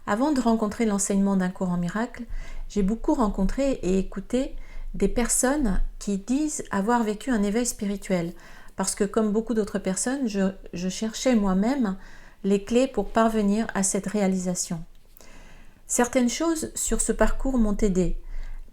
Avant de rencontrer l'enseignement d'un courant miracle, j'ai beaucoup rencontré et écouté des personnes qui disent avoir vécu un éveil spirituel. Parce que comme beaucoup d'autres personnes, je cherchais moi-même les clés pour parvenir à cette réalisation. Certaines choses sur ce parcours m'ont aidé,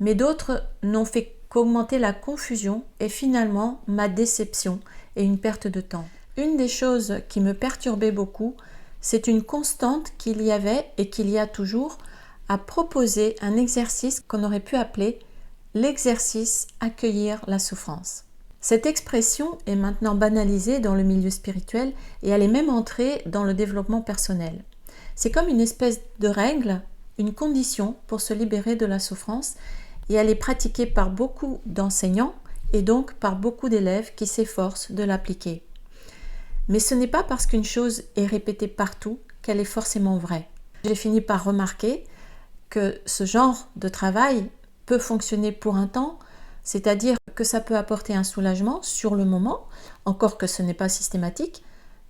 mais d'autres n'ont fait qu'augmenter la confusion et finalement ma déception et une perte de temps. Une des choses qui me perturbait beaucoup, c'est une constante qu'il y avait et qu'il y a toujours à proposer un exercice qu'on aurait pu appeler l'exercice accueillir la souffrance. Cette expression est maintenant banalisée dans le milieu spirituel et elle est même entrée dans le développement personnel. C'est comme une espèce de règle, une condition pour se libérer de la souffrance et elle est pratiquée par beaucoup d'enseignants et donc par beaucoup d'élèves qui s'efforcent de l'appliquer. Mais ce n'est pas parce qu'une chose est répétée partout qu'elle est forcément vraie. J'ai fini par remarquer que ce genre de travail peut fonctionner pour un temps, c'est-à-dire que ça peut apporter un soulagement sur le moment, encore que ce n'est pas systématique,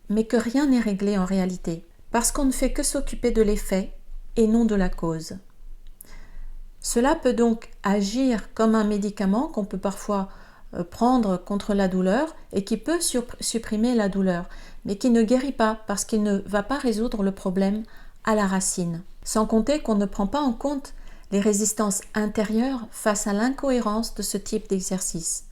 mais que rien n'est réglé en réalité, parce qu'on ne fait que s'occuper de l'effet et non de la cause. Cela peut donc agir comme un médicament qu'on peut parfois prendre contre la douleur et qui peut supprimer la douleur, mais qui ne guérit pas parce qu'il ne va pas résoudre le problème à la racine. Sans compter qu'on ne prend pas en compte les résistances intérieures face à l'incohérence de ce type d'exercice.